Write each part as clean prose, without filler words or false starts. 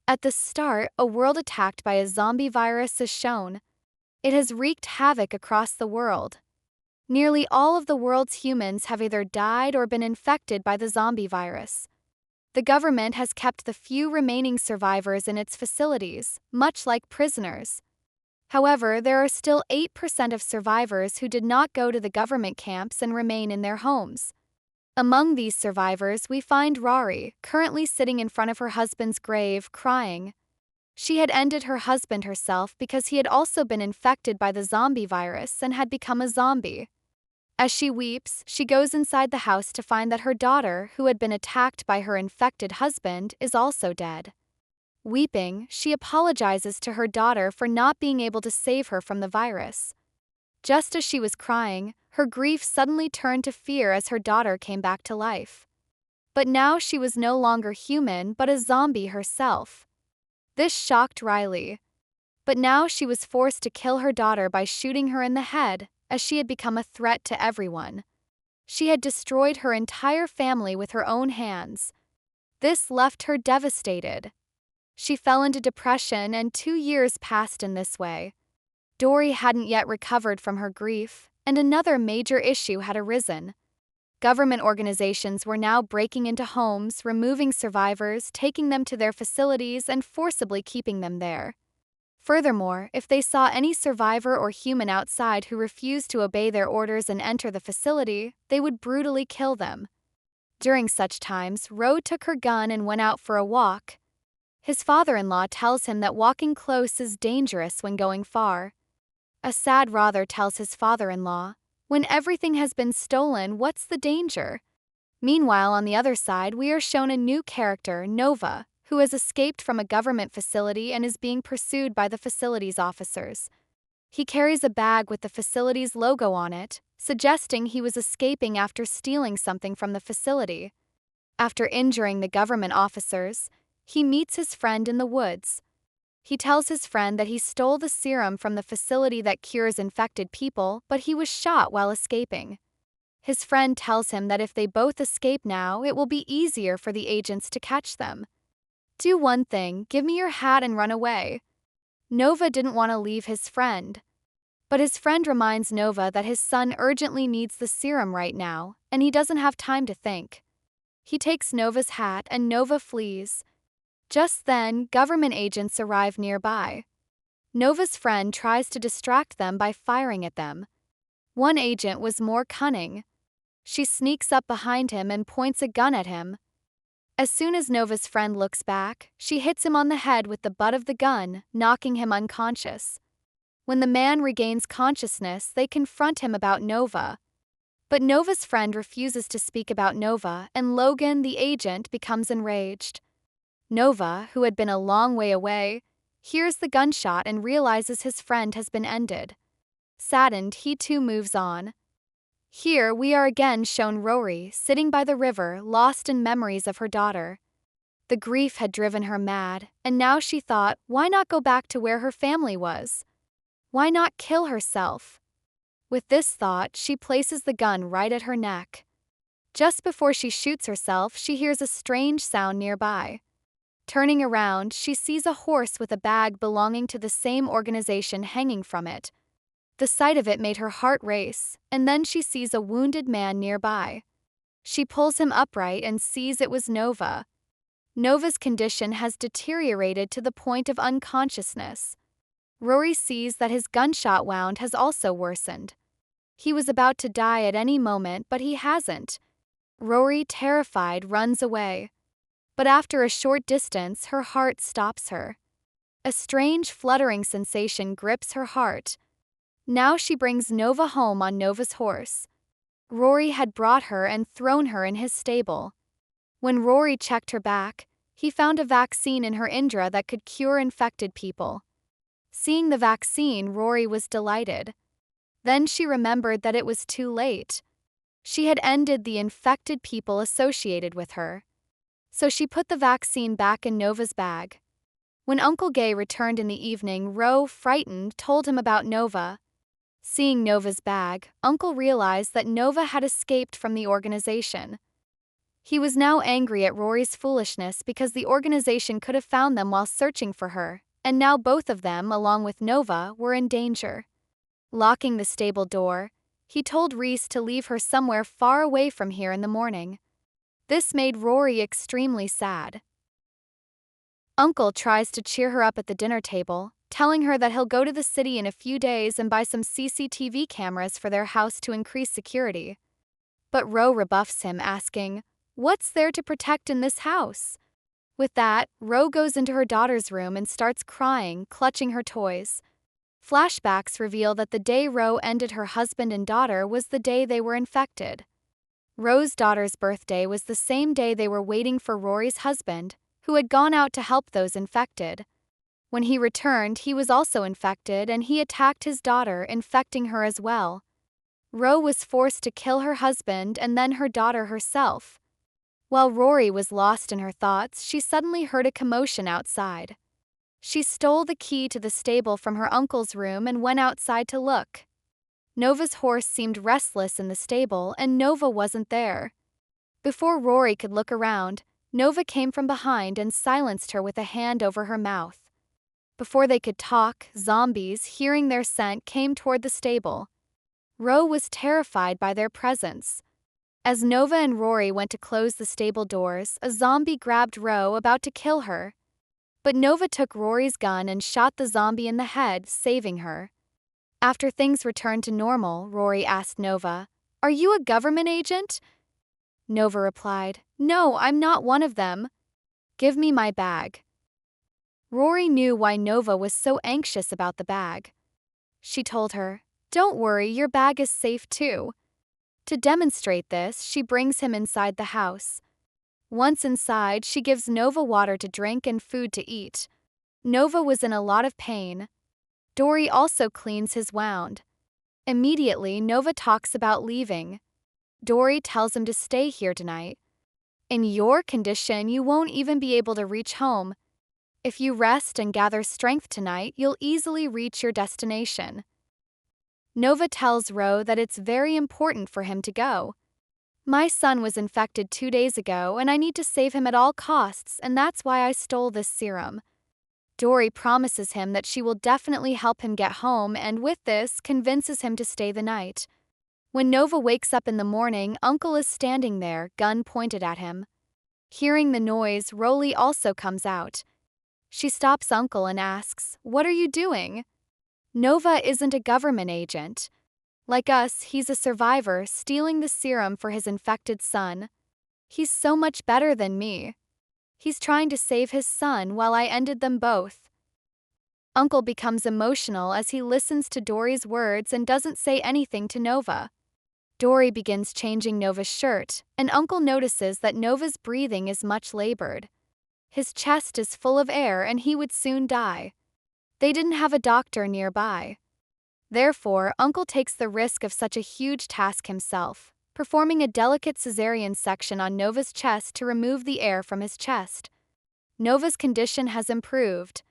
At the start, a world attacked by a zombie virus is shown. It has wreaked havoc across the world. Nearly all of the world's humans have either died or been infected by the zombie virus. The government has kept the few remaining survivors in its facilities, much like prisoners. However, there are still 8% of survivors who did not go to the government camps and remain in their homes. Among these survivors, we find Rori, currently sitting in front of her husband's grave, crying. She had ended her husband herself because he had also been infected by the zombie virus and had become a zombie. As she weeps, she goes inside the house to find that her daughter, who had been attacked by her infected husband, is also dead. Weeping, she apologizes to her daughter for not being able to save her from the virus. Just as she was crying, her grief suddenly turned to fear as her daughter came back to life. But now she was no longer human but a zombie herself. This shocked Riley. But now she was forced to kill her daughter by shooting her in the head, as she had become a threat to everyone. She had destroyed her entire family with her own hands. This left her devastated. She fell into depression, and 2 years passed in this way. Rori hadn't yet recovered from her grief, and another major issue had arisen. Government organizations were now breaking into homes, removing survivors, taking them to their facilities, and forcibly keeping them there. Furthermore, if they saw any survivor or human outside who refused to obey their orders and enter the facility, they would brutally kill them. During such times, Ro took her gun and went out for a walk. His father-in-law tells him that walking close is dangerous when going far. A sad Rother tells his father-in-law, "When everything has been stolen, what's the danger?" Meanwhile, on the other side, we are shown a new character, Nova, who has escaped from a government facility and is being pursued by the facility's officers. He carries a bag with the facility's logo on it, suggesting he was escaping after stealing something from the facility. After injuring the government officers, he meets his friend in the woods. He tells his friend that he stole the serum from the facility that cures infected people, but he was shot while escaping. His friend tells him that if they both escape now, it will be easier for the agents to catch them. "Do one thing, give me your hat and run away." Nova didn't want to leave his friend. But his friend reminds Nova that his son urgently needs the serum right now, and he doesn't have time to think. He takes Nova's hat and Nova flees. Just then, government agents arrive nearby. Nova's friend tries to distract them by firing at them. One agent was more cunning. She sneaks up behind him and points a gun at him. As soon as Nova's friend looks back, she hits him on the head with the butt of the gun, knocking him unconscious. When the man regains consciousness, they confront him about Nova. But Nova's friend refuses to speak about Nova, and Logan, the agent, becomes enraged. Nova, who had been a long way away, hears the gunshot and realizes his friend has been ended. Saddened, he too moves on. Here we are again shown Rori sitting by the river, lost in memories of her daughter. The grief had driven her mad, and now she thought, why not go back to where her family was? Why not kill herself? With this thought, she places the gun right at her neck. Just before she shoots herself, she hears a strange sound nearby. Turning around, she sees a horse with a bag belonging to the same organization hanging from it. The sight of it made her heart race, and then she sees a wounded man nearby. She pulls him upright and sees it was Nova. Nova's condition has deteriorated to the point of unconsciousness. Rori sees that his gunshot wound has also worsened. He was about to die at any moment, but he hasn't. Rori, terrified, runs away. But after a short distance, her heart stops her. A strange fluttering sensation grips her heart. Now she brings Nova home on Nova's horse. Rori had brought her and thrown her in his stable. When Rori checked her back, he found a vaccine in her Indra that could cure infected people. Seeing the vaccine, Rori was delighted. Then she remembered that it was too late. She had ended the infected people associated with her. So she put the vaccine back in Nova's bag. When Uncle Gay returned in the evening, Ro, frightened, told him about Nova. Seeing Nova's bag, Uncle realized that Nova had escaped from the organization. He was now angry at Rory's foolishness because the organization could have found them while searching for her, and now both of them, along with Nova, were in danger. Locking the stable door, he told Reese to leave her somewhere far away from here in the morning. This made Rory extremely sad. Uncle tries to cheer her up at the dinner table, telling her that he'll go to the city in a few days and buy some CCTV cameras for their house to increase security. But Ro rebuffs him, asking, "What's there to protect in this house?" With that, Ro goes into her daughter's room and starts crying, clutching her toys. Flashbacks reveal that the day Ro ended her husband and daughter was the day they were infected. Ro's daughter's birthday was the same day they were waiting for Rory's husband, who had gone out to help those infected. When he returned, he was also infected and he attacked his daughter, infecting her as well. Ro was forced to kill her husband and then her daughter herself. While Rory was lost in her thoughts, she suddenly heard a commotion outside. She stole the key to the stable from her uncle's room and went outside to look. Nova's horse seemed restless in the stable, and Nova wasn't there. Before Rory could look around, Nova came from behind and silenced her with a hand over her mouth. Before they could talk, zombies, hearing their scent, came toward the stable. Ro was terrified by their presence. As Nova and Rory went to close the stable doors, a zombie grabbed Ro, about to kill her. But Nova took Rory's gun and shot the zombie in the head, saving her. After things returned to normal, Rory asked Nova, "Are you a government agent?" Nova replied, "No, I'm not one of them. Give me my bag." Rory knew why Nova was so anxious about the bag. She told her, "Don't worry, your bag is safe too." To demonstrate this, she brings him inside the house. Once inside, she gives Nova water to drink and food to eat. Nova was in a lot of pain. Dory also cleans his wound. Immediately, Nova talks about leaving. Dory tells him to stay here tonight. "In your condition, you won't even be able to reach home. If you rest and gather strength tonight, you'll easily reach your destination." Nova tells Ro that it's very important for him to go. "My son was infected 2 days ago, and I need to save him at all costs, and that's why I stole this serum." Dory promises him that she will definitely help him get home, and with this, convinces him to stay the night. When Nova wakes up in the morning, Uncle is standing there, gun pointed at him. Hearing the noise, Rori also comes out. She stops Uncle and asks, "What are you doing?" Nova isn't a government agent. Like us, he's a survivor stealing the serum for his infected son. He's so much better than me. He's trying to save his son while I ended them both. Uncle becomes emotional as he listens to Dory's words and doesn't say anything to Nova. Dory begins changing Nova's shirt, and Uncle notices that Nova's breathing is much labored. His chest is full of air and he would soon die. They didn't have a doctor nearby. Therefore, Uncle takes the risk of such a huge task himself, performing a delicate cesarean section on Nova's chest to remove the air from his chest. Nova's condition has improved.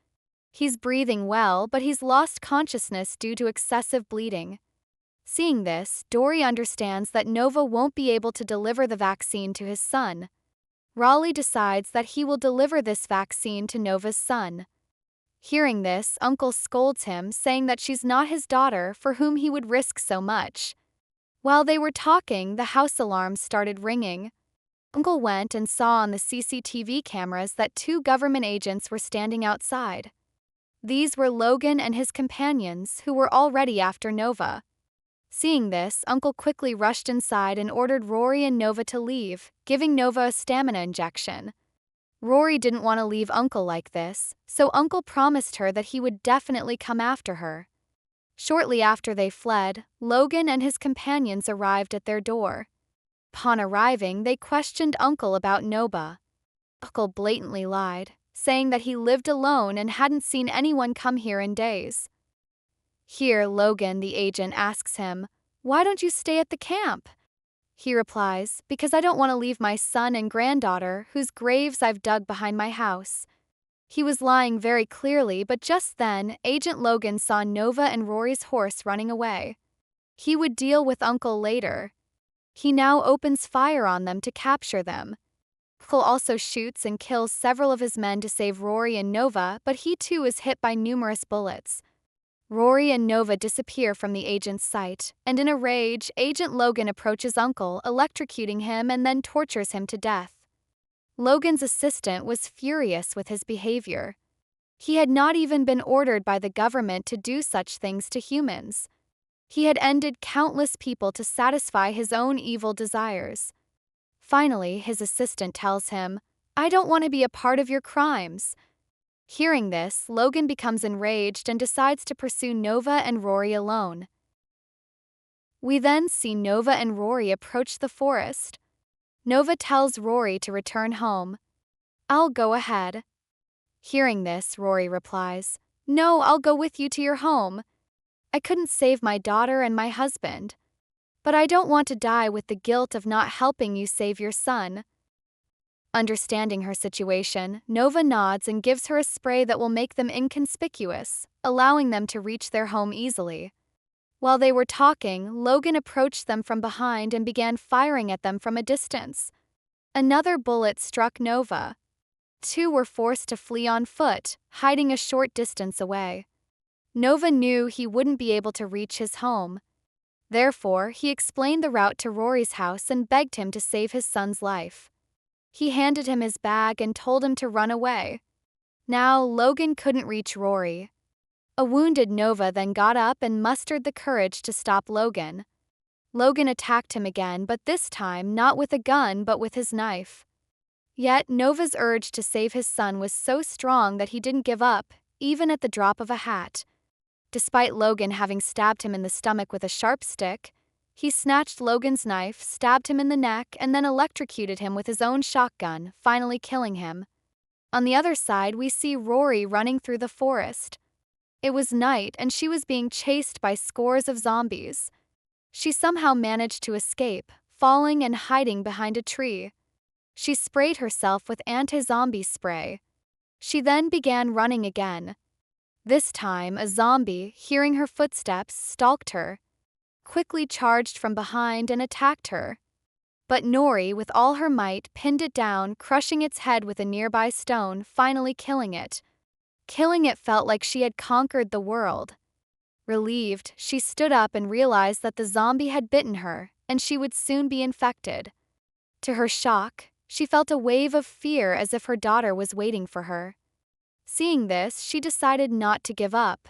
He's breathing well, but he's lost consciousness due to excessive bleeding. Seeing this, Dory understands that Nova won't be able to deliver the vaccine to his son. Raleigh decides that he will deliver this vaccine to Nova's son. Hearing this, Uncle scolds him, saying that she's not his daughter, for whom he would risk so much. While they were talking, the house alarms started ringing. Uncle went and saw on the CCTV cameras that 2 government agents were standing outside. These were Logan and his companions, who were already after Nova. Seeing this, Uncle quickly rushed inside and ordered Rory and Nova to leave, giving Nova a stamina injection. Rory didn't want to leave Uncle like this, so Uncle promised her that he would definitely come after her. Shortly after they fled, Logan and his companions arrived at their door. Upon arriving, they questioned Uncle about Nova. Uncle blatantly lied, saying that he lived alone and hadn't seen anyone come here in days. Here, Logan, the agent, asks him, "Why don't you stay at the camp?" He replies, "Because I don't want to leave my son and granddaughter, whose graves I've dug behind my house." He was lying very clearly, but just then, Agent Logan saw Nova and Rory's horse running away. He would deal with Uncle later. He now opens fire on them to capture them. Cole also shoots and kills several of his men to save Rori and Nova, but he too is hit by numerous bullets. Rori and Nova disappear from the agent's sight, and in a rage, Agent Logan approaches Uncle, electrocuting him and then tortures him to death. Logan's assistant was furious with his behavior. He had not even been ordered by the government to do such things to humans. He had ended countless people to satisfy his own evil desires. Finally, his assistant tells him, "I don't want to be a part of your crimes." Hearing this, Logan becomes enraged and decides to pursue Nova and Rori alone. We then see Nova and Rori approach the forest. Nova tells Rori to return home. "I'll go ahead." Hearing this, Rori replies, "No, I'll go with you to your home. I couldn't save my daughter and my husband. But I don't want to die with the guilt of not helping you save your son." Understanding her situation, Nova nods and gives her a spray that will make them inconspicuous, allowing them to reach their home easily. While they were talking, Logan approached them from behind and began firing at them from a distance. Another bullet struck Nova. Two were forced to flee on foot, hiding a short distance away. Nova knew he wouldn't be able to reach his home. Therefore, he explained the route to Rori's house and begged him to save his son's life. He handed him his bag and told him to run away. Now, Logan couldn't reach Rori. A wounded Nova then got up and mustered the courage to stop Logan. Logan attacked him again, but this time not with a gun but with his knife. Yet, Nova's urge to save his son was so strong that he didn't give up, even at the drop of a hat. Despite Logan having stabbed him in the stomach with a sharp stick, he snatched Logan's knife, stabbed him in the neck, and then electrocuted him with his own shotgun, finally killing him. On the other side, we see Rori running through the forest. It was night, and she was being chased by scores of zombies. She somehow managed to escape, falling and hiding behind a tree. She sprayed herself with anti-zombie spray. She then began running again. This time, a zombie, hearing her footsteps, stalked her, quickly charged from behind and attacked her. But Nori, with all her might, pinned it down, crushing its head with a nearby stone, finally killing it. Killing it felt like she had conquered the world. Relieved, she stood up and realized that the zombie had bitten her, and she would soon be infected. To her shock, she felt a wave of fear as if her daughter was waiting for her. Seeing this, she decided not to give up.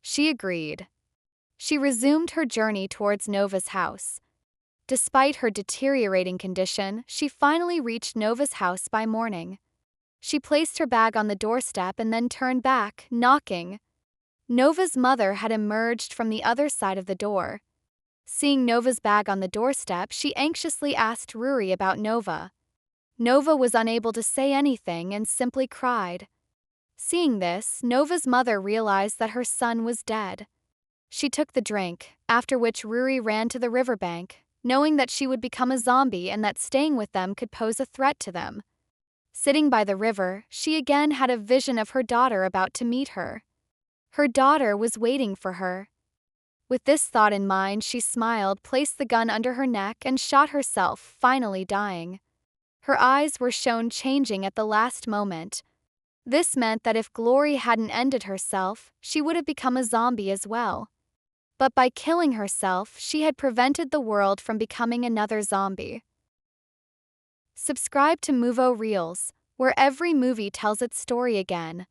She agreed. She resumed her journey towards Nova's house. Despite her deteriorating condition, she finally reached Nova's house by morning. She placed her bag on the doorstep and then turned back, knocking. Nova's mother had emerged from the other side of the door. Seeing Nova's bag on the doorstep, she anxiously asked Rori about Nova. Nova was unable to say anything and simply cried. Seeing this, Nova's mother realized that her son was dead. She took the drink, after which Rori ran to the riverbank, knowing that she would become a zombie and that staying with them could pose a threat to them. Sitting by the river, she again had a vision of her daughter about to meet her. Her daughter was waiting for her. With this thought in mind, she smiled, placed the gun under her neck, and shot herself, finally dying. Her eyes were shown changing at the last moment. This meant that if Glory hadn't ended herself, she would have become a zombie as well. But by killing herself, she had prevented the world from becoming another zombie. Subscribe to Muvo Reels, where every movie tells its story again.